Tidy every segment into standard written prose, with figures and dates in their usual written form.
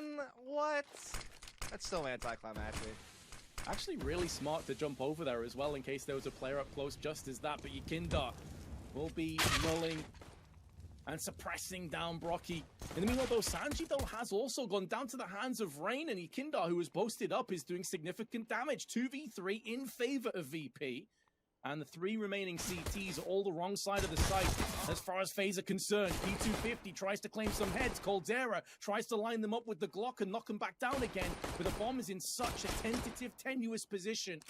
man, what? That's so anticlimactic. Actually really smart to jump over there as well in case there was a player up close just as that, but Yikinda will be nulling and suppressing down Brocky. In the meanwhile though, Sanji though has also gone down to the hands of Rain, and Yikinda, who was posted up, is doing significant damage. 2v3 in favor of VP. And the 3 remaining CTs are all the wrong side of the site as far as FaZe are concerned. P250 tries to claim some heads. coldzera tries to line them up with the Glock and knock them back down again. But the bomb is in such a tentative, tenuous position.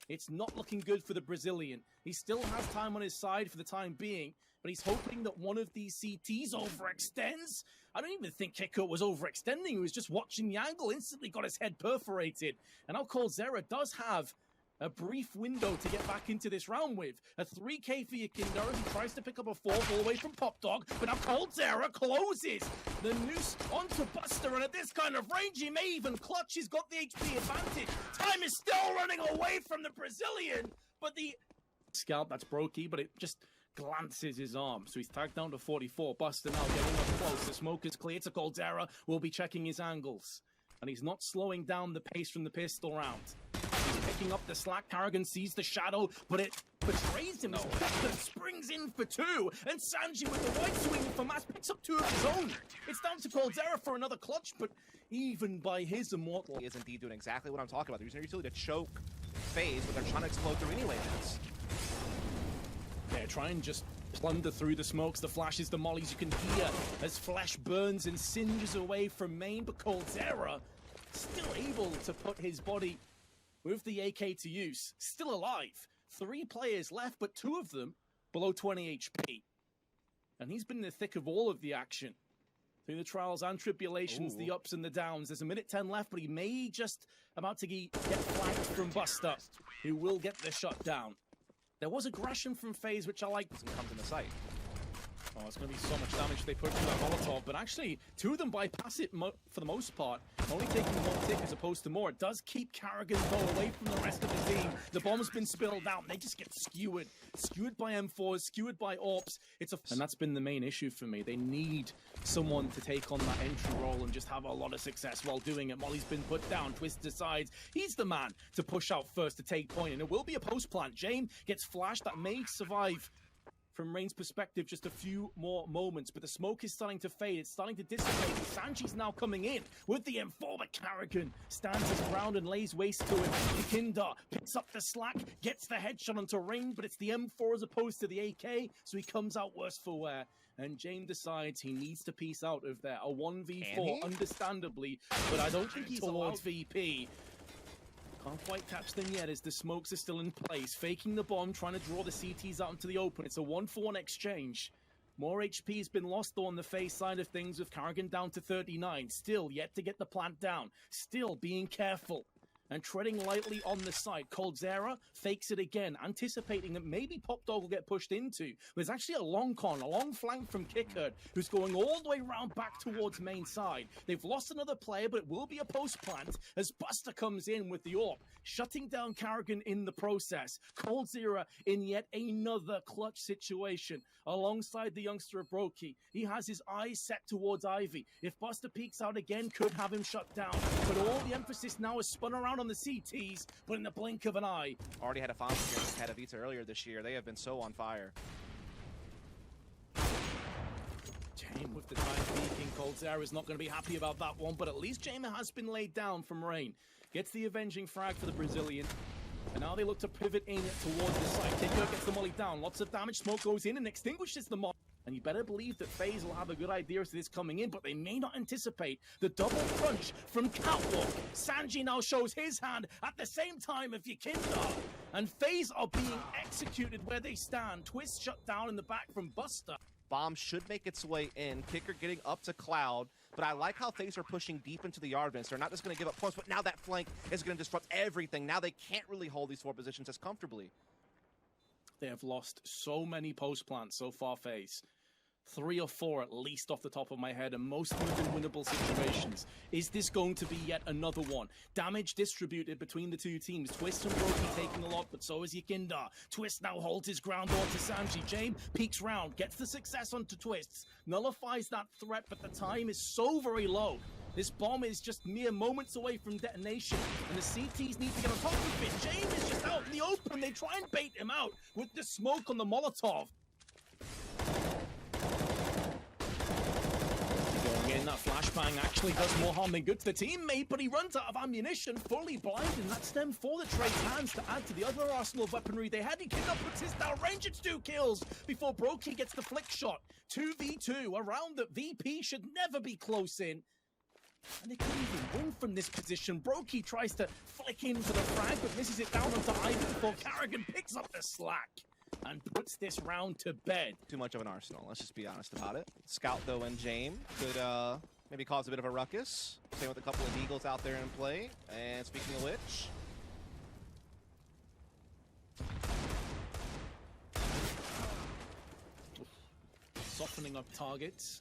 It's not looking good for the Brazilian. He still has time on his side for the time being, but he's hoping that one of these CTs overextends. I don't even think kiko was overextending. He was just watching the angle, instantly got his head perforated. And now coldzera does have a brief window to get back into this round with. A 3K for Yikinda, he tries to pick up a 4 all the way from Pop Dog, but now coldzera closes the noose onto Buster, and at this kind of range, he may even clutch. He's got the HP advantage. Time is still running away from the Brazilian, but the scalp, that's Brokey, but it just glances his arm. So he's tagged down to 44. Buster now getting up close. The smoke is clear to coldzera. Will be checking his angles, and he's not slowing down the pace from the pistol round. Picking up the slack. Karrigan sees the shadow, but it betrays him. Spectre springs in for 2, and Sanji with the white swing for Mass picks up 2 of his own. It's down to coldzera for another clutch, but even by his immortal, He is indeed doing exactly what I'm talking about. They're using their utility to choke FaZe, but they're trying to explode through anyway. yeah, try and just plunder through the smokes, the flashes, the mollies. You can hear as flesh burns and singes away from main, but coldzera still able to put his body with the AK to use, still alive. 3 players left, but 2 of them below 20 HP. And he's been in the thick of all of the action. Through the trials and tribulations, the ups and the downs. There's a minute 10 left, but he may just about to get flanked from Buster, who will get the shot down. There was aggression from FaZe, which I like. Doesn't come to the site. Oh, it's going to be so much damage if they push through that Molotov, but actually, 2 of them bypass it for the most part, only taking 1 tick as opposed to more. It does keep Karrigan though away from the rest of the team. The bomb's been spilled out, they just get skewered. Skewered by M4s, skewered by AWPs. And that's been the main issue for me. They need someone to take on that entry role and just have a lot of success while doing it. Molly's been put down, Twist decides he's the man to push out first to take point, and it will be a post plant. Jame gets flashed, that may survive. From Rain's perspective, just a few more moments, but the smoke is starting to fade. It's starting to dissipate. Sanji's now coming in with the M4, but Karrigan stands his ground and lays waste to him. Yikinda picks up the slack, gets the headshot onto Rain, but it's the M4 as opposed to the AK, so he comes out worse for wear. And Jame decides he needs to piece out of there. A 1v4, understandably, but I don't think he's towards VP. Can't quite catch them yet as the smokes are still in place. Faking the bomb, trying to draw the CTs out into the open. It's a 1-for-1 exchange. More HP has been lost though on the FaZe side of things, with Karrigan down to 39. Still yet to get the plant down. Still being careful and treading lightly on the side. coldzera fakes it again, anticipating that maybe Pop Dog will get pushed into. There's actually a long flank from kiko, who's going all the way around back towards main side. They've lost another player, but it will be a post plant as Buster comes in with the AWP, shutting down Karrigan in the process. coldzera in yet another clutch situation alongside the youngster of Brokey. He has his eyes set towards Ivy. If Buster peeks out again, could have him shut down. But all the emphasis now is spun around on the CTs, but in the blink of an eye. Already had a final against Katowice earlier this year. They have been so on fire. Jame with the time peeking. coldzera is not going to be happy about that one, but at least Jame has been laid down from Rain. Gets the avenging frag for the Brazilian. And now they look to pivot in towards the site. kiko gets the molly down. Lots of damage. Smoke goes in and extinguishes the molly. And you better believe that FaZe will have a good idea as to this coming in, but they may not anticipate the double crunch from Catwalk. Sanji now shows his hand at the same time of Yikinda. And FaZe are being executed where they stand. Twist shut down in the back from Buster. Bomb should make its way in. Kicker getting up to Cloud. But I like how FaZe are pushing deep into the yard fence. They're not just going to give up points, but now that flank is going to disrupt everything. Now they can't really hold these 4 positions as comfortably. They have lost so many post plants so far, FaZe. 3 or 4 at least off the top of my head, and most of them have been winnable situations. Is this going to be yet another one? Damage distributed between the 2 teams. Twist and Brokey taking a lot, but so is Yikinda. Twist now holds his ground onto Sanji. Jame peeks round, gets the success onto Twists, nullifies that threat, but the time is so very low. This bomb is just mere moments away from detonation, and the CTs need to get on top of it. James is just out in the open. They try and bait him out with the smoke on the Molotov. Going in, that flashbang actually does more harm than good to the teammate, but he runs out of ammunition, fully blinded, and that's them for the Trade's hands to add to the other arsenal of weaponry they had. He kidnapped puts his down range, it's 2 kills before Brokey gets the flick shot. 2v2, around the VP should never be close in. And they couldn't even win from this position. Brokey tries to flick in for the frag, but misses it down onto Ivy before Carrigan picks up the slack and puts this round to bed. Too much of an arsenal, let's just be honest about it. Scout, though, and James could maybe cause a bit of a ruckus. Same with a couple of Eagles out there in play. And speaking of which... Softening up targets.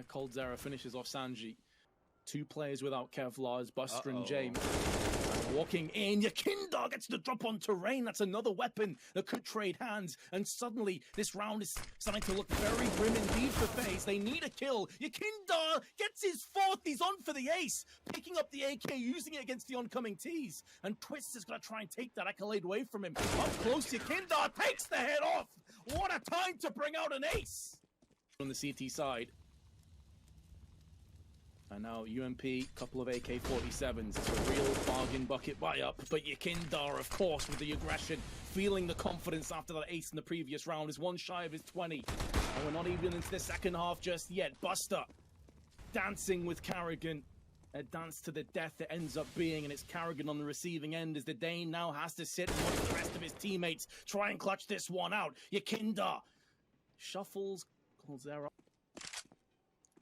coldzera finishes off Sanji. 2 players without Kevlars, Buster and James. Walking in, Yakinda gets the drop on terrain. That's another weapon that could trade hands. And suddenly, this round is starting to look very grim indeed for FaZe. They need a kill. Yakinda gets his 4th. He's on for the ace. Picking up the AK, using it against the oncoming T's. And Twist is going to try and take that accolade away from him. Up close, Yakinda takes the head off. What a time to bring out an ace. On the CT side. And now UMP, couple of AK-47s. It's a real bargain bucket buy-up. But Yakinda, of course, with the aggression, feeling the confidence after that ace in the previous round, is 1 shy of his 20. And we're not even into the second half just yet. Buster dancing with Carrigan. A dance to the death it ends up being, and it's Carrigan on the receiving end as the Dane now has to sit and watch the rest of his teammates try and clutch this one out. Yakinda shuffles, coldzera.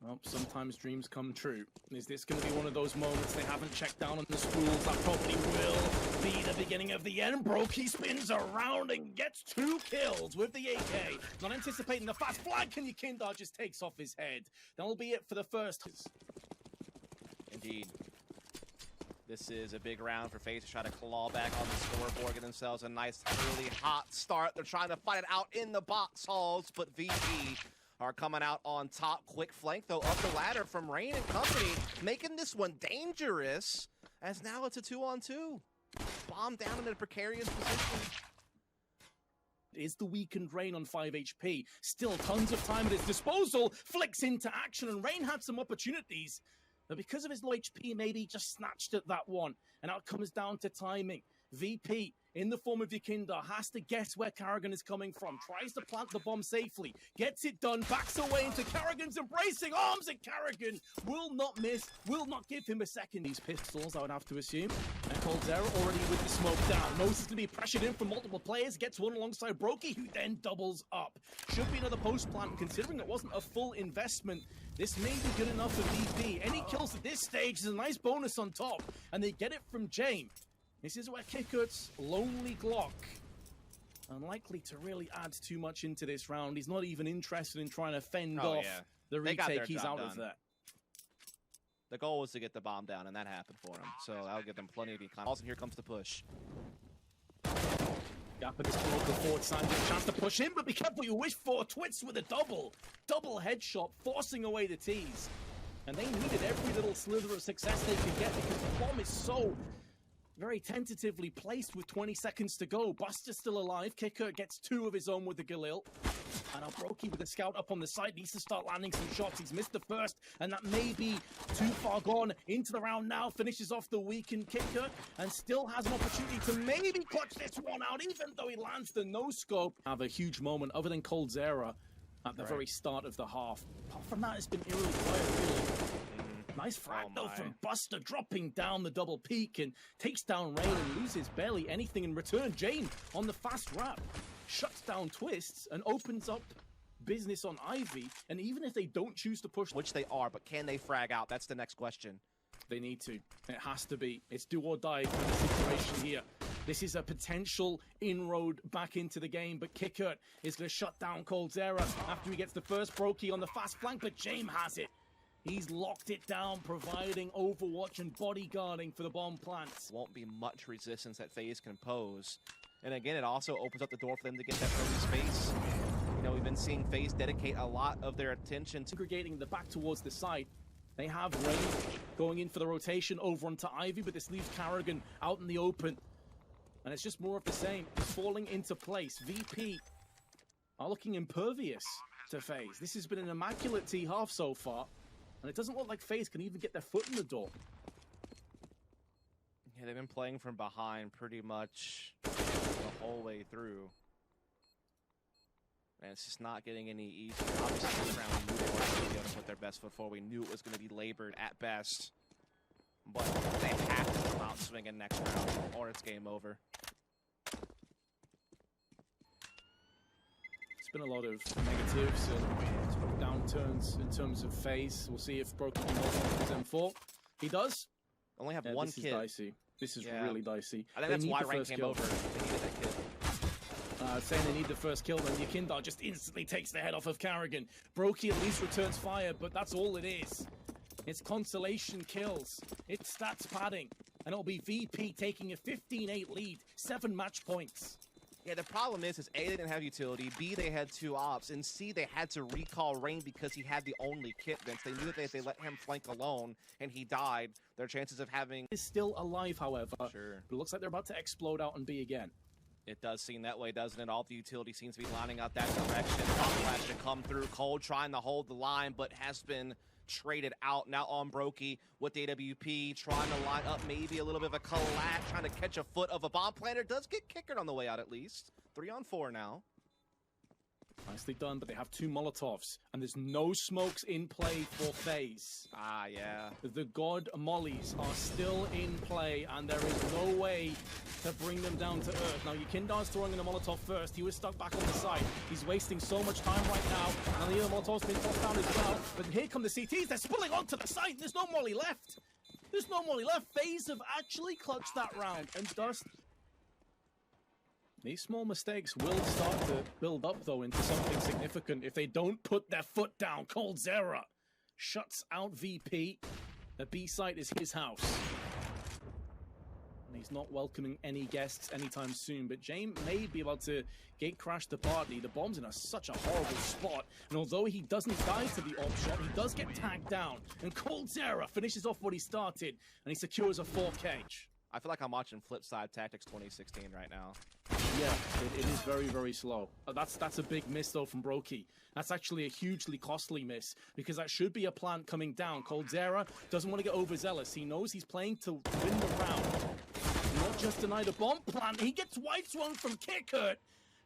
Well, sometimes dreams come true. Is this going to be one of those moments they haven't checked down on the spools? That probably will be the beginning of the end. Brokey spins around and gets 2 kills with the AK. Not anticipating the fast flank, and Yakinda just takes off his head. That'll be it for the first. Indeed. This is a big round for FaZe to try to claw back on the scoreboard, get themselves a nice, really hot start. They're trying to fight it out in the box halls, but VP are coming out on top. Quick flank, though, up the ladder from Rain and company, making this one dangerous, as now it's a 2-on-2. Bomb down in a precarious position. Is the weakened Rain on 5 HP. Still tons of time at his disposal. Flicks into action, and Rain had some opportunities. But because of his low HP, maybe he just snatched at that one. And now it comes down to timing. VP, in the form of Yakinda, has to guess where Carrigan is coming from. Tries to plant the bomb safely. Gets it done. Backs away into Carrigan's embracing arms. And Carrigan will not miss. Will not give him a second. These pistols, I would have to assume. And coldzera already with the smoke down. Knows he's going to be pressured in from multiple players. Gets one alongside Brokey, who then doubles up. Should be another post plant, considering it wasn't a full investment. This may be good enough for VP. Any kills at this stage is a nice bonus on top. And they get it from James. This is where Kickert's lonely Glock, unlikely to really add too much into this round. He's not even interested in trying to fend off the retake. He's out of that. The goal was to get the bomb down, and that happened for him. So that'll give them plenty of economy. Also, here comes the push. Gap in this local forward side, a chance to push in, but be careful you wish for. Twits with a double headshot, forcing away the T's. And they needed every little slither of success they could get because the bomb is so very tentatively placed with 20 seconds to go. Buster's still alive. Kicker gets 2 of his own with the Galil. And now Brokey with the scout up on the side needs to start landing some shots. He's missed the first, and that may be too far gone. Into the round now, finishes off the weakened Kicker, and still has an opportunity to maybe clutch this one out, even though he lands the no-scope. Have a huge moment, other than coldzera at the very start of the half. Apart from that, it's been eerily quiet, really. Nice frag, though, from Buster, dropping down the double peak and takes down Rain and loses barely anything in return. Jane on the fast wrap shuts down Twists and opens up business on Ivy. And even if they don't choose to push, which they are, but can they frag out? That's the next question. They need to. It has to be. It's do or die kind of situation here. This is a potential inroad back into the game, but Kickert is going to shut down coldzera after he gets the first Brokey on the fast flank, but James has it. He's locked it down, providing overwatch and bodyguarding for the bomb plants. Won't be much resistance that FaZe can pose. And again, it also opens up the door for them to get that early space. You know, we've been seeing FaZe dedicate a lot of their attention to segregating the back towards the side. They have Rain going in for the rotation over onto Ivy, but this leaves Karrigan out in the open. And it's just more of the same. It's falling into place. VP are looking impervious to FaZe. This has been an immaculate T-half so far, and it doesn't look like FaZe can even get their foot in the door. Yeah, they've been playing from behind pretty much the whole way through. And it's just not getting any easier. Obviously, this round we knew they weren't going to be able to put their best foot forward. We knew it was going to be labored at best. But they have to come out swinging next round, or it's game over. It's been a lot of negatives and sort of downturns in terms of FaZe. We'll see if Broken can hold his M4. He does. Only have one this kid. Is dicey. This is really dicey. I think that's why Rank came over. They needed that kid. Saying they need the first kill, and Yekindar just instantly takes the head off of Karrigan. Brokey at least returns fire, but that's all it is. It's consolation kills. It's stats padding. And it'll be VP taking a 15-8 lead, 7 match points. Yeah, the problem is A, they didn't have utility, B, they had 2 ops, and C, they had to recall Rain because he had the only kit, Vince. They knew that if they let him flank alone and he died, their chances of having... Is still alive, however. Sure. But it looks like they're about to explode out on B again. It does seem that way, doesn't it? All the utility seems to be lining up that direction. Flash to come through. Cold trying to hold the line, but has been traded out. Now on Brokey with AWP, trying to line up maybe a little bit of a collapse, trying to catch a foot of a bomb planter. Does get kickered on the way out at least. 3 on 4 now. Nicely done, but they have 2 Molotovs, and there's no smokes in play for FaZe. Ah, yeah. The God Mollies are still in play, and there is no way to bring them down to earth. Now, Yekindar's throwing in a Molotov first. He was stuck back on the side. He's wasting so much time right now, and the other Molotov's been tossed down as well. But here come the CTs. They're spilling onto the site. There's no Molly left. There's no Molly left. FaZe have actually clutched that round, and Dust... These small mistakes will start to build up, though, into something significant if they don't put their foot down. coldzera shuts out VP. The B site is his house. And he's not welcoming any guests anytime soon, but James may be able to gate crash the party. The bomb's in such a horrible spot, and although he doesn't die to the op shot, he does get tagged down. And coldzera finishes off what he started, and he secures a 4 cage. I feel like I'm watching Flipside Tactics 2016 right now. Yeah, it is very, very slow. That's a big miss, though, from Brokey. That's actually a hugely costly miss, because that should be a plant coming down. coldzera doesn't want to get overzealous. He knows he's playing to win the round. Not just deny the bomb plant, he gets white swung from Kickert.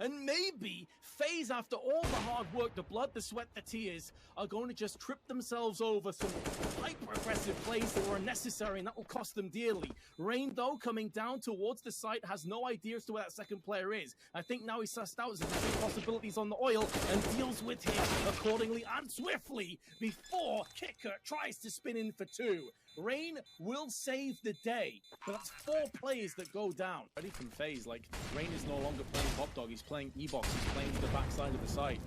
And maybe FaZe, after all the hard work, the blood, the sweat, the tears, are going to just trip themselves over some hyper-aggressive plays that were unnecessary, and that will cost them dearly. Rain, though, coming down towards the site, has no idea as to where that second player is. I think now he's sussed out some possibilities on the oil and deals with him accordingly and swiftly before Kicker tries to spin in for 2. Rain will save the day, but that's 4 players that go down. Ready from FaZe, like, Rain is no longer playing Hot Dog, he's playing E-Box, he's playing to the backside of the site.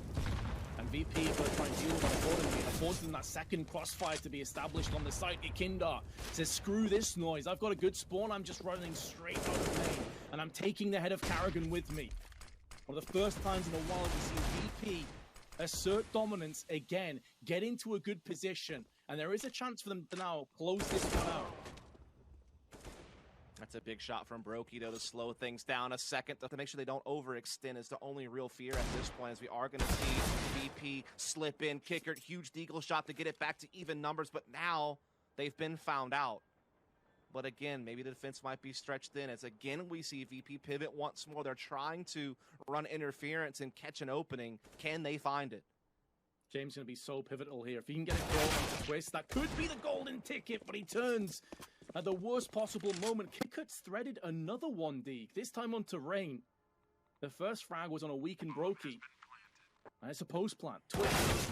And VP will try and deal with that accordingly. It affords them that second crossfire to be established on the site. Yekindar says, screw this noise, I've got a good spawn, I'm just running straight out of main, and I'm taking the head of Karrigan with me. One of the first times in a while we've seen VP assert dominance again, get into a good position, and there is a chance for them to now close this one out. That's a big shot from Brokey, though, to slow things down a second, to make sure they don't overextend is the only real fear at this point, as we are going to see VP slip in. Kicker, huge deagle shot to get it back to even numbers, but now they've been found out. But again, maybe the defense might be stretched thin, as again we see VP pivot once more. They're trying to run interference and catch an opening. Can they find it? James going to be so pivotal here. If he can get a kill on the twist, that could be the golden ticket, but he turns at the worst possible moment. Kickert's threaded another 1D, this time onto Rain. The first frag was on a weakened Brokey. And it's a post plant. Twist.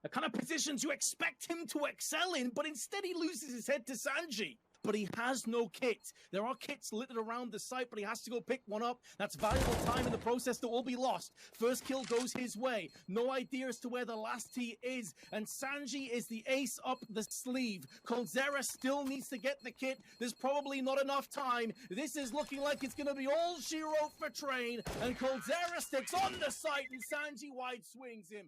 The kind of positions you expect him to excel in, but instead he loses his head to Sanji. But he has no kit. There are kits littered around the site, but he has to go pick one up. That's valuable time in the process that will be lost. First kill goes his way. No idea as to where the last T is. And Sanji is the ace up the sleeve. coldzera still needs to get the kit. There's probably not enough time. This is looking like it's going to be all she wrote for Train. And coldzera sticks on the site, and Sanji wide swings him.